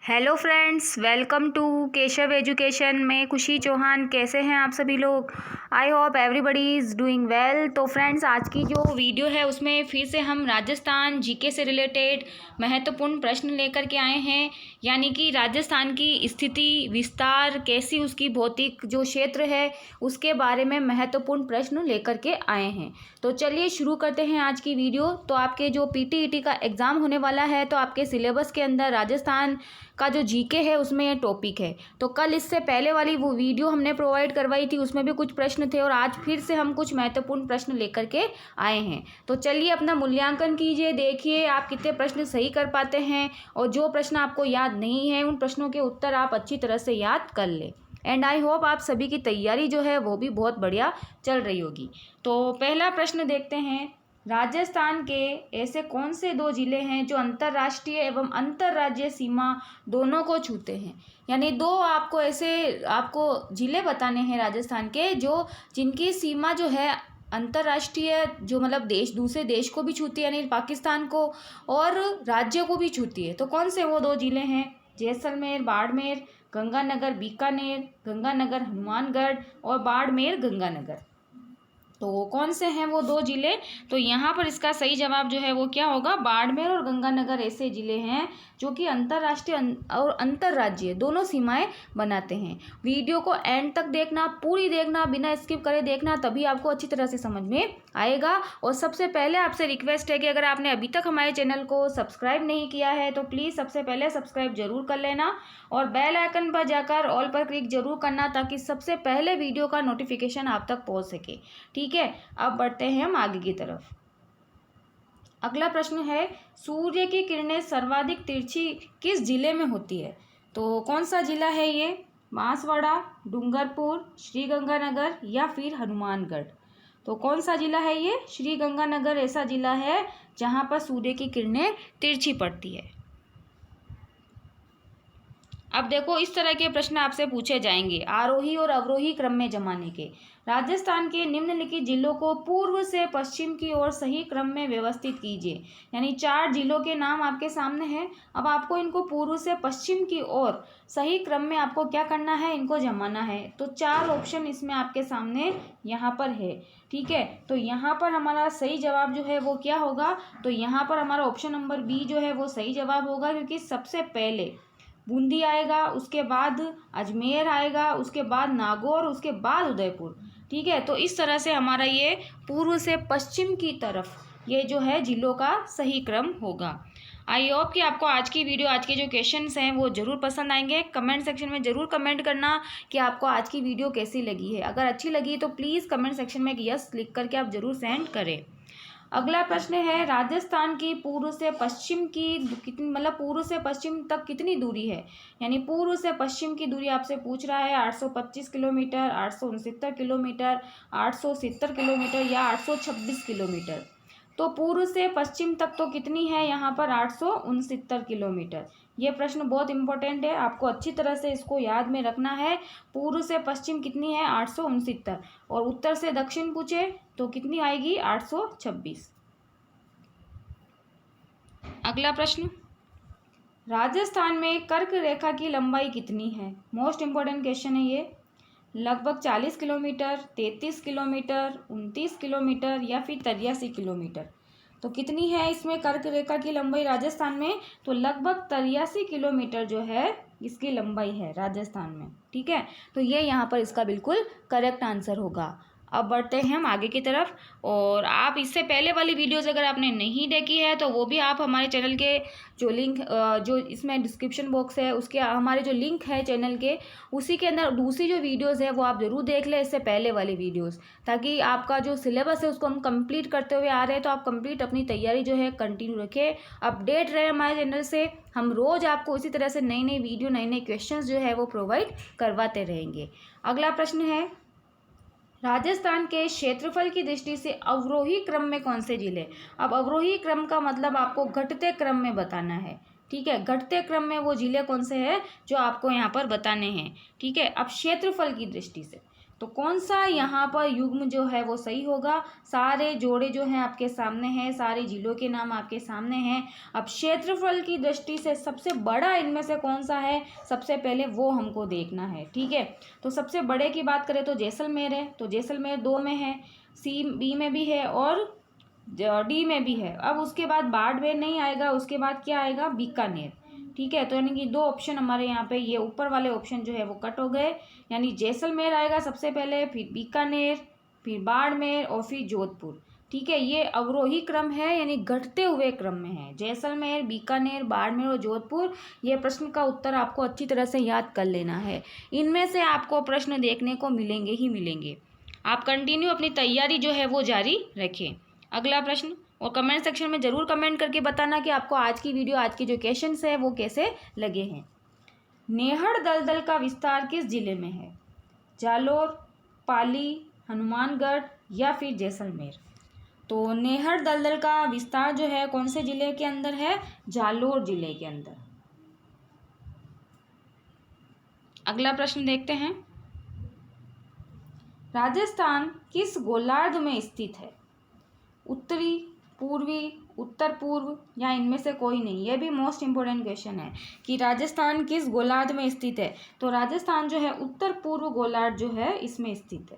Hello friends, welcome to Keshav education में खुशी चौहान। कैसे हैं आप सभी लोग? I hope everybody is doing well. तो फ्रेंड्स, आज की जो वीडियो है उसमें फिर से हम राजस्थान जीके से रिलेटेड महत्वपूर्ण प्रश्न लेकर के आए हैं। यानी कि राजस्थान की स्थिति, विस्तार, कैसी उसकी भौतिक जो क्षेत्र है उसके बारे में महत्वपूर्ण प्रश्न लेकर के आए हैं। तो चलिए शुरू करते हैं आज की वीडियो। तो आपके जो पीटीईटी का एग्ज़ाम होने वाला है, तो आपके सिलेबस के अंदर राजस्थान का जो जीके है उसमें ये टॉपिक है। तो कल इससे पहले वाली वो वीडियो हमने प्रोवाइड करवाई थी, उसमें भी कुछ प्रश्न थे और आज फिर से हम कुछ महत्वपूर्ण प्रश्न लेकर के आए हैं। तो चलिए अपना मूल्यांकन कीजिए, देखिए आप कितने प्रश्न सही कर पाते हैं और जो प्रश्न आपको याद नहीं है उन प्रश्नों के उत्तर आप अच्छी तरह से याद कर लें। एंड आई होप आप सभी की तैयारी जो है वो भी बहुत बढ़िया चल रही होगी। तो पहला प्रश्न देखते हैं। राजस्थान के ऐसे कौन से दो जिले हैं जो अंतर्राष्ट्रीय एवं अंतर्राज्यीय सीमा दोनों को छूते हैं? यानी दो आपको जिले बताने हैं राजस्थान के जो जिनकी सीमा जो है अंतर्राष्ट्रीय, जो मतलब दूसरे देश को भी छूती है यानी पाकिस्तान को, और राज्य को भी छूती है। तो कौन से वो दो जिले हैं? जैसलमेर बाड़मेर, गंगानगर बीकानेर, गंगानगर हनुमानगढ़ और बाड़मेर गंगानगर। तो कौन से हैं वो दो जिले? तो यहाँ पर इसका सही जवाब जो है वो क्या होगा? बाड़मेर और गंगानगर ऐसे जिले हैं जो कि अंतर्राष्ट्रीय और अंतर्राज्यीय दोनों सीमाएं बनाते हैं। वीडियो को एंड तक देखना, पूरी देखना, बिना स्किप करे देखना, तभी आपको अच्छी तरह से समझ में आएगा। और सबसे पहले आपसे रिक्वेस्ट है कि अगर आपने अभी तक हमारे चैनल को सब्सक्राइब नहीं किया है तो प्लीज़ सबसे पहले सब्सक्राइब जरूर कर लेना और बेल आइकन पर जाकर ऑल पर क्लिक जरूर करना ताकि सबसे पहले वीडियो का नोटिफिकेशन आप तक पहुँच सके। ठीक है, अब बढ़ते हैं हम आगे की तरफ। अगला प्रश्न है, सूर्य की किरणें सर्वाधिक तिरछी किस जिले में होती है? तो कौन सा जिला है ये? बांसवाड़ा, डूंगरपुर, श्रीगंगानगर या फिर हनुमानगढ़? तो कौन सा जिला है ये? श्रीगंगानगर ऐसा जिला है जहाँ पर सूर्य की किरणें तिरछी पड़ती है। अब देखो, इस तरह के प्रश्न आपसे पूछे जाएंगे आरोही और अवरोही क्रम में जमाने के। राजस्थान के निम्नलिखित जिलों को पूर्व से पश्चिम की ओर सही क्रम में व्यवस्थित कीजिए। यानी 4 जिलों के नाम आपके सामने हैं। अब आपको इनको पूर्व से पश्चिम की ओर सही क्रम में आपको क्या करना है? इनको जमाना है। तो 4 ऑप्शन इसमें आपके सामने यहाँ पर है। ठीक है, तो यहाँ पर हमारा सही जवाब जो है वो क्या होगा? तो यहाँ पर हमारा ऑप्शन नंबर बी जो है वो सही जवाब होगा, क्योंकि सबसे पहले बूंदी आएगा, उसके बाद अजमेर आएगा, उसके बाद नागौर, उसके बाद उदयपुर। ठीक है, तो इस तरह से हमारा ये पूर्व से पश्चिम की तरफ ये जो है जिलों का सही क्रम होगा। आई होप कि आपको आज की वीडियो, आज के जो क्वेश्चंस हैं वो ज़रूर पसंद आएंगे। कमेंट सेक्शन में ज़रूर कमेंट करना कि आपको आज की वीडियो कैसी लगी है। अगर अच्छी लगी तो प्लीज़ कमेंट सेक्शन में यस लिख करके आप ज़रूर सेंड करें। अगला प्रश्न है, राजस्थान की पूर्व से पश्चिम की कितनी, मतलब पूर्व से पश्चिम तक कितनी दूरी है? यानी पूर्व से पश्चिम की दूरी आपसे पूछ रहा है 825 किलोमीटर, 869 किलोमीटर, 870 किलोमीटर या 826 किलोमीटर। तो पूर्व से पश्चिम तक तो कितनी है यहाँ पर? 869 किलोमीटर। ये प्रश्न बहुत इंपॉर्टेंट है, आपको अच्छी तरह से इसको याद में रखना है। पूर्व से पश्चिम कितनी है? 869। और उत्तर से दक्षिण पूछे तो कितनी आएगी? 826। अगला प्रश्न, राजस्थान में कर्क रेखा की लंबाई कितनी है? मोस्ट इंपॉर्टेंट क्वेश्चन है ये। लगभग 40 किलोमीटर, 33 किलोमीटर, 29 किलोमीटर या फिर 83 किलोमीटर। तो कितनी है इसमें कर्क रेखा की लंबाई राजस्थान में? तो लगभग 83 किलोमीटर जो है इसकी लंबाई है राजस्थान में। ठीक है, तो ये यहाँ पर इसका बिल्कुल करेक्ट आंसर होगा। अब बढ़ते हैं हम आगे की तरफ। और आप इससे पहले वाली वीडियोस अगर आपने नहीं देखी है तो वो भी आप हमारे चैनल के जो लिंक, जो इसमें डिस्क्रिप्शन बॉक्स है उसके हमारे जो लिंक है चैनल के, उसी के अंदर दूसरी जो वीडियोस है वो आप ज़रूर देख लें, इससे पहले वाली वीडियोस, ताकि आपका जो सिलेबस है उसको हम कंप्लीट करते हुए आ रहे हैं। तो आप कंप्लीट अपनी तैयारी जो है कंटिन्यू रखें, अपडेट रहे हमारे चैनल से। हम रोज़ आपको इसी तरह से नई नई वीडियो, नए नए क्वेश्चन जो है वो प्रोवाइड करवाते रहेंगे। अगला प्रश्न है, राजस्थान के क्षेत्रफल की दृष्टि से अवरोही क्रम में कौन से जिले? अब अवरोही क्रम का मतलब आपको घटते क्रम में बताना है। ठीक है, घटते क्रम में वो जिले कौन से हैं जो आपको यहाँ पर बताने हैं। ठीक है, अब क्षेत्रफल की दृष्टि से, तो कौन सा यहाँ पर युग्म जो है वो सही होगा। सारे जोड़े जो हैं आपके सामने हैं, सारे जिलों के नाम आपके सामने हैं। अब क्षेत्रफल की दृष्टि से सबसे बड़ा इनमें से कौन सा है, सबसे पहले वो हमको देखना है। ठीक है, तो सबसे बड़े की बात करें तो जैसलमेर है, तो जैसलमेर 2 में है, सी बी में भी है और डी में भी है। अब उसके बाद बाड़मेर नहीं आएगा, उसके बाद क्या आएगा, बीकानेर। ठीक है, तो यानी कि 2 ऑप्शन हमारे यहाँ पे ये ऊपर वाले ऑप्शन जो है वो कट हो गए, यानी जैसलमेर आएगा सबसे पहले, फिर बीकानेर, फिर बाड़मेर और फिर जोधपुर। ठीक है, ये अवरोही क्रम है, यानी घटते हुए क्रम में है। जैसलमेर, बीकानेर, बाड़मेर और जोधपुर। ये प्रश्न का उत्तर आपको अच्छी तरह से याद कर लेना है। इनमें से आपको प्रश्न देखने को मिलेंगे ही मिलेंगे। आप कंटिन्यू अपनी तैयारी जो है वो जारी रखें। अगला प्रश्न, और कमेंट सेक्शन में ज़रूर कमेंट करके बताना कि आपको आज की वीडियो, आज के जो क्वेश्चंस है वो कैसे लगे हैं। नेहड़ दलदल का विस्तार किस जिले में है, जालोर, पाली, हनुमानगढ़ या फिर जैसलमेर। तो नेहड़ दलदल का विस्तार जो है कौन से जिले के अंदर है, जालोर जिले के अंदर। अगला प्रश्न देखते हैं, राजस्थान किस गोलार्ध में स्थित है, उत्तरी, पूर्वी, उत्तर पूर्व या इनमें से कोई नहीं। यह भी मोस्ट इम्पोर्टेंट क्वेश्चन है कि राजस्थान किस गोलार्ध में स्थित है। तो राजस्थान जो है उत्तर पूर्व गोलार्ध जो है इसमें स्थित है।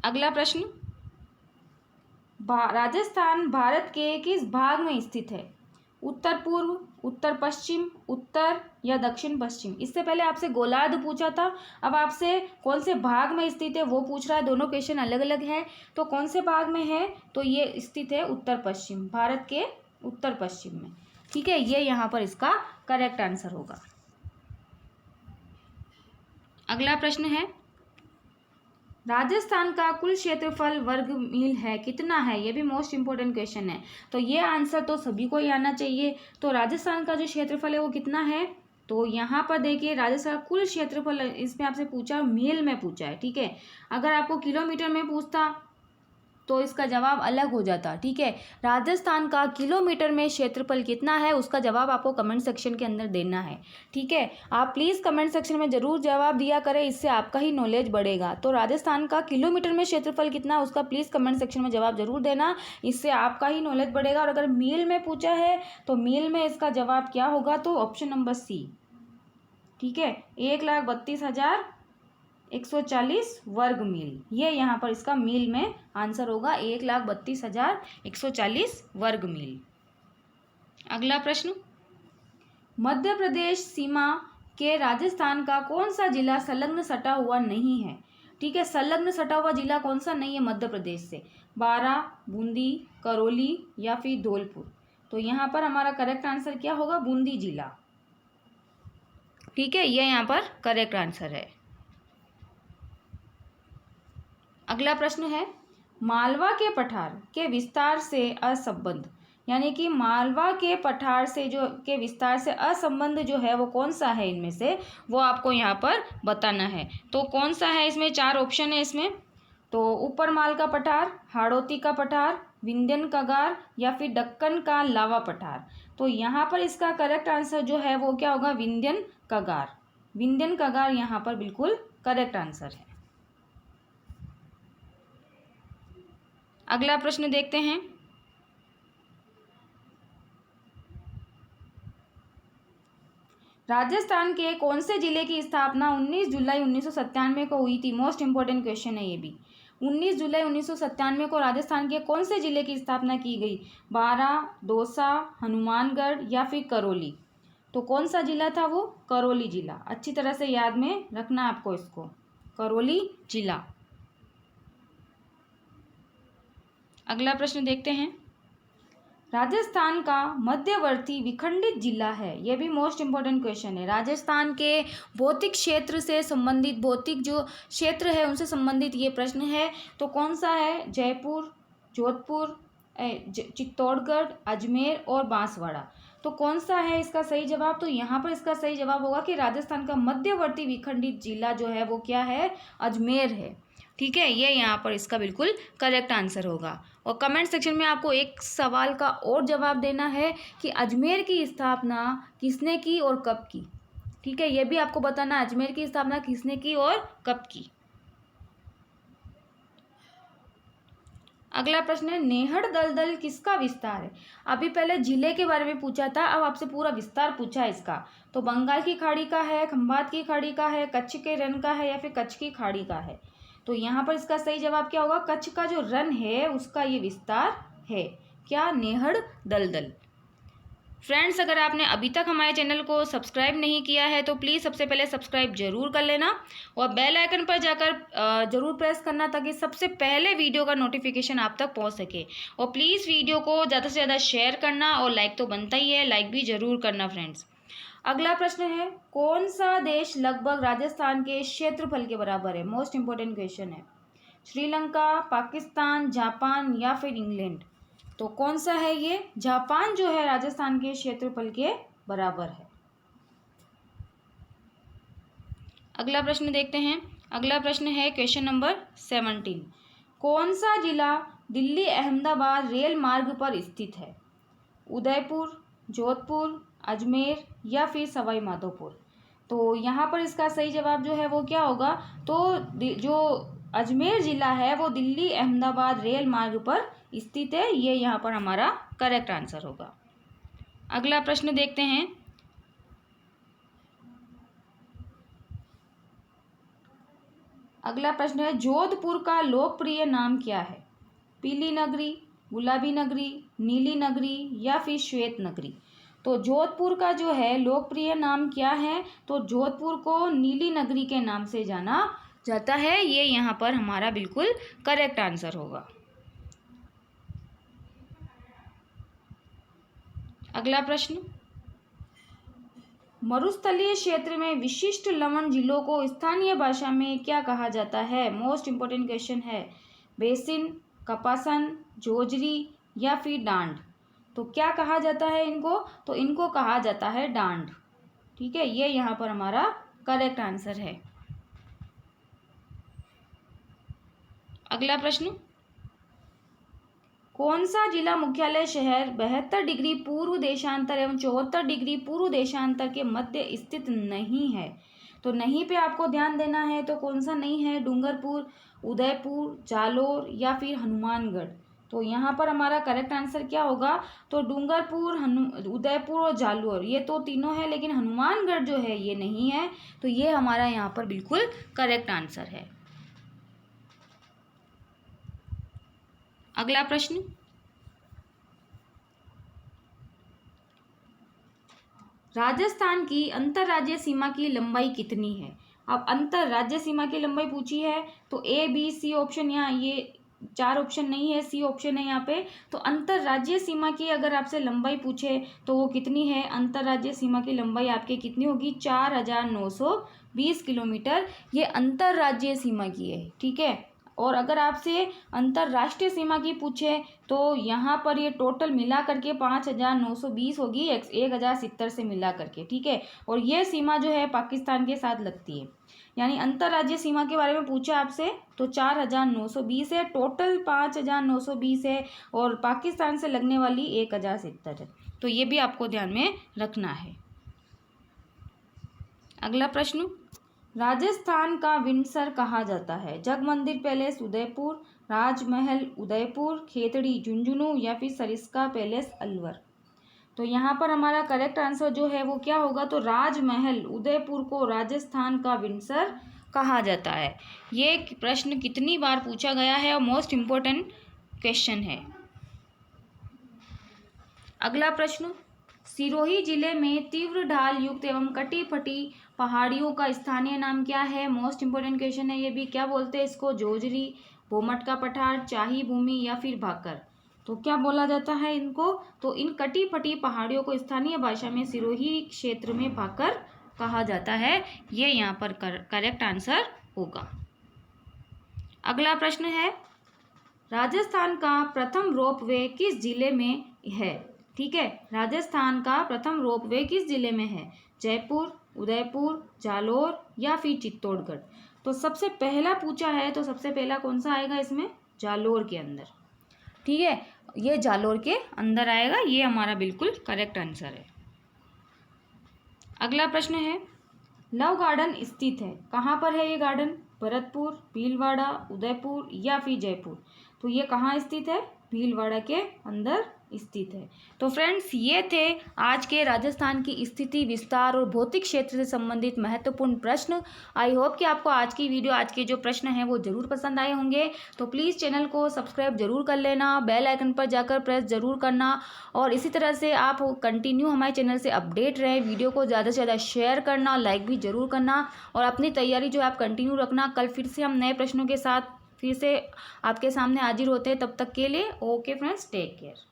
अगला प्रश्न, राजस्थान भारत के किस भाग में स्थित है, उत्तर पूर्व, उत्तर पश्चिम, उत्तर या दक्षिण पश्चिम। इससे पहले आपसे गोलार्ध पूछा था, अब आपसे कौन से भाग में स्थित है वो पूछ रहा है। दोनों क्वेश्चन अलग अलग हैं। तो कौन से भाग में है, तो ये स्थित है उत्तर पश्चिम, भारत के उत्तर पश्चिम में। ठीक है, ये यहाँ पर इसका करेक्ट आंसर होगा। अगला प्रश्न है, राजस्थान का कुल क्षेत्रफल वर्ग मील है कितना है। ये भी मोस्ट इंपोर्टेंट क्वेश्चन है, तो ये आंसर तो सभी को ही आना चाहिए। तो राजस्थान का जो क्षेत्रफल है वो कितना है, तो यहाँ पर देखिए राजस्थान कुल क्षेत्रफल, इसमें आपसे पूछा मील में पूछा है। ठीक है, अगर आपको किलोमीटर में पूछता तो इसका जवाब अलग हो जाता। ठीक है, राजस्थान का किलोमीटर में क्षेत्रफल कितना है उसका जवाब आपको कमेंट सेक्शन के अंदर देना है। ठीक है, आप प्लीज़ कमेंट सेक्शन में ज़रूर जवाब दिया करें, इससे आपका ही नॉलेज बढ़ेगा। तो राजस्थान का किलोमीटर में क्षेत्रफल कितना है उसका प्लीज़ कमेंट सेक्शन में जवाब ज़रूर देना, इससे आपका ही नॉलेज बढ़ेगा। और अगर मील में पूछा है तो मील में इसका जवाब क्या होगा, तो ऑप्शन नंबर सी। ठीक है, 1,32,140 वर्ग मील, ये यहाँ पर इसका मील में आंसर होगा, 1,32,140 वर्ग मील। अगला प्रश्न, मध्य प्रदेश सीमा के राजस्थान का कौन सा जिला संलग्न सटा हुआ नहीं है। ठीक है, संलग्न सटा हुआ जिला कौन सा नहीं है मध्य प्रदेश से, बारां, बूंदी, करौली या फिर धौलपुर। तो यहाँ पर हमारा करेक्ट आंसर क्या होगा, बूंदी जिला। ठीक है, यह यहाँ पर करेक्ट आंसर है। अगला प्रश्न है, मालवा के पठार के विस्तार से असंबद्ध, यानी कि मालवा के पठार से जो के विस्तार से असंबद्ध जो है वो कौन सा है, इनमें से वो आपको यहाँ पर बताना है। तो कौन सा है, इसमें 4 ऑप्शन है इसमें। तो ऊपर माल का पठार, हाड़ौती का पठार, विंध्यन कगार या फिर दक्कन का लावा पठार। तो यहाँ पर इसका करेक्ट आंसर जो है वो क्या होगा, विंध्यन कगार। विंध्यन कगार यहाँ पर बिल्कुल करेक्ट आंसर है। अगला प्रश्न देखते हैं, राजस्थान के कौन से जिले की स्थापना 19 जुलाई 1997 को हुई थी। मोस्ट इंपोर्टेंट क्वेश्चन है ये भी। 19 जुलाई 1997 को राजस्थान के कौन से जिले की स्थापना की गई, बारां, दौसा, हनुमानगढ़ या फिर करौली। तो कौन सा जिला था वो, करौली जिला। अच्छी तरह से याद में रखना आपको इसको, करौली जिला। अगला प्रश्न देखते हैं, राजस्थान का मध्यवर्ती विखंडित जिला है। यह भी मोस्ट इंपॉर्टेंट क्वेश्चन है। राजस्थान के भौतिक क्षेत्र से संबंधित, भौतिक जो क्षेत्र है उनसे संबंधित ये प्रश्न है। तो कौन सा है, जयपुर, जोधपुर, चित्तौड़गढ़, अजमेर और बांसवाड़ा। तो कौन सा है इसका सही जवाब, तो यहाँ पर इसका सही जवाब होगा कि राजस्थान का मध्यवर्ती विखंडित जिला जो है वो क्या है, अजमेर है। ठीक है, ये यहाँ पर इसका बिल्कुल करेक्ट आंसर होगा। और कमेंट सेक्शन में आपको एक सवाल का और जवाब देना है कि अजमेर की स्थापना किसने की और कब की। ठीक है, ये भी आपको बताना अजमेर की स्थापना किसने की और कब की। अगला प्रश्न है नेहड़ दलदल किसका विस्तार है। अभी पहले जिले के बारे में पूछा था, अब आपसे पूरा विस्तार पूछा है इसका। तो बंगाल की खाड़ी का है, खंबात की खाड़ी का है, कच्छ के रण का है या फिर कच्छ की खाड़ी का है। तो यहाँ पर इसका सही जवाब क्या होगा, कच्छ का जो रण है उसका ये विस्तार है। क्या, नेहड़ दलदल। फ्रेंड्स, अगर आपने अभी तक हमारे चैनल को सब्सक्राइब नहीं किया है तो प्लीज़ सबसे पहले सब्सक्राइब जरूर कर लेना और बेल आइकन पर जाकर ज़रूर प्रेस करना ताकि सबसे पहले वीडियो का नोटिफिकेशन आप तक पहुंच सके। और प्लीज़ वीडियो को ज़्यादा से ज़्यादा शेयर करना और लाइक तो बनता ही है, लाइक भी ज़रूर करना फ्रेंड्स। अगला प्रश्न है कौन सा देश लगभग राजस्थान के क्षेत्रफल के बराबर है। मोस्ट इंपॉर्टेंट क्वेश्चन है। श्रीलंका, पाकिस्तान, जापान या फिर इंग्लैंड। तो कौन सा है ये, जापान जो है राजस्थान के क्षेत्रफल के बराबर है। अगला प्रश्न देखते हैं। अगला प्रश्न है क्वेश्चन नंबर 17। कौन सा जिला दिल्ली अहमदाबाद रेल मार्ग पर स्थित है। उदयपुर, जोधपुर, अजमेर या फिर सवाई माधोपुर। तो यहाँ पर इसका सही जवाब जो है वो क्या होगा, तो जो अजमेर ज़िला है वो दिल्ली अहमदाबाद रेल मार्ग पर स्थित है, ये यहाँ पर हमारा करेक्ट आंसर होगा। अगला प्रश्न देखते हैं। अगला प्रश्न है जोधपुर का लोकप्रिय नाम क्या है। पीली नगरी, गुलाबी नगरी, नीली नगरी या फिर श्वेत नगरी। तो जोधपुर का जो है लोकप्रिय नाम क्या है, तो जोधपुर को नीली नगरी के नाम से जाना जाता है, ये यहाँ पर हमारा बिल्कुल करेक्ट आंसर होगा। अगला प्रश्न, मरुस्थलीय क्षेत्र में विशिष्ट लवण जिलों को स्थानीय भाषा में क्या कहा जाता है। मोस्ट इंपॉर्टेंट क्वेश्चन है। बेसिन, कपासन, जोजरी या फिर डांड। तो क्या कहा जाता है इनको, तो इनको कहा जाता है डांड। ठीक है, ये यहाँ पर हमारा करेक्ट आंसर है। अगला प्रश्न, कौन सा जिला मुख्यालय शहर 72 डिग्री पूर्व देशांतर एवं 74 डिग्री पूर्व देशांतर के मध्य स्थित नहीं है। तो नहीं पे आपको ध्यान देना है। तो कौन सा नहीं है, डूंगरपुर, उदयपुर, जालोर या फिर हनुमानगढ़। तो यहाँ पर हमारा करेक्ट आंसर क्या होगा, तो डूंगरपुर, उदयपुर और जालोर ये तो तीनों है, लेकिन हनुमानगढ़ जो है ये नहीं है। तो ये हमारा यहाँ पर बिल्कुल करेक्ट आंसर है। अगला प्रश्न, राजस्थान की अंतर्राज्यीय सीमा की लंबाई कितनी है। अब अंतर्राज्यीय सीमा की लंबाई पूछी है तो ए बी सी ऑप्शन, यहाँ ये 4 ऑप्शन नहीं है, सी ऑप्शन है यहाँ पे। तो अंतर्राज्यीय सीमा की अगर आपसे लंबाई पूछे तो वो कितनी है, अंतर्राज्यीय सीमा की लंबाई आपकी कितनी होगी, 4920 किलोमीटर। ये अंतर्राज्यीय सीमा की है। ठीक है, और अगर आपसे अंतर्राष्ट्रीय सीमा की पूछे तो यहाँ पर ये टोटल मिला करके 5920 होगी 1070 से मिला करके। ठीक है, और ये सीमा जो है पाकिस्तान के साथ लगती है। यानी अंतर्राज्यीय सीमा के बारे में पूछा आपसे तो 4920 है, टोटल 5920 है और पाकिस्तान से लगने वाली 1070 है। तो ये भी आपको ध्यान में रखना है। अगला प्रश्न, राजस्थान का विंडसर कहा जाता है। जगमंदिर पैलेस उदयपुर, राजमहल उदयपुर, खेतड़ी झुंझुनू या फिर सरिस्का पैलेस अलवर। तो यहाँ पर हमारा करेक्ट आंसर जो है वो क्या होगा, तो राजमहल उदयपुर को राजस्थान का विंडसर कहा जाता है। ये प्रश्न कितनी बार पूछा गया है और मोस्ट इम्पोर्टेंट क्वेश्चन है। अगला प्रश्न, सिरोही जिले में तीव्र ढाल युक्त एवं कटी फटी पहाड़ियों का स्थानीय नाम क्या है। मोस्ट इंपोर्टेंट क्वेश्चन है ये भी। क्या बोलते हैं इसको, जोजरी, बोमट का पठार, चाही भूमि या फिर भाकर। तो क्या बोला जाता है इनको, तो इन कटी फटी पहाड़ियों को स्थानीय भाषा में सिरोही क्षेत्र में भाकर कहा जाता है। ये यहाँ पर करेक्ट आंसर होगा। अगला प्रश्न है, राजस्थान का प्रथम रोपवे किस जिले में है। ठीक है, राजस्थान का प्रथम रोपवे किस जिले में है, जयपुर, उदयपुर, जालोर या फिर चित्तौड़गढ़। तो सबसे पहला पूछा है तो सबसे पहला कौन सा आएगा इसमें, जालोर के अंदर। ठीक है, ये जालोर के अंदर आएगा, ये हमारा बिल्कुल करेक्ट आंसर है। अगला प्रश्न है, लव गार्डन स्थित है? कहाँ पर है ये गार्डन? भरतपुर, भीलवाड़ा, उदयपुर या फिर जयपुर? तो ये कहाँ स्थित है? भीलवाड़ा के अंदर स्थित है। तो फ्रेंड्स, ये थे आज के राजस्थान की स्थिति, विस्तार और भौतिक क्षेत्र से संबंधित महत्वपूर्ण प्रश्न। आई होप कि आपको आज की वीडियो, आज के जो प्रश्न हैं वो ज़रूर पसंद आए होंगे। तो प्लीज़ चैनल को सब्सक्राइब जरूर कर लेना, बेल आइकन पर जाकर प्रेस जरूर करना और इसी तरह से आप कंटिन्यू हमारे चैनल से अपडेट रहें। वीडियो को ज़्यादा से ज़्यादा शेयर करना, लाइक भी ज़रूर करना और अपनी तैयारी जो आप कंटिन्यू रखना। कल फिर से हम नए प्रश्नों के साथ फिर से आपके सामने हाजिर होते हैं। तब तक के लिए ओके फ्रेंड्स, टेक केयर।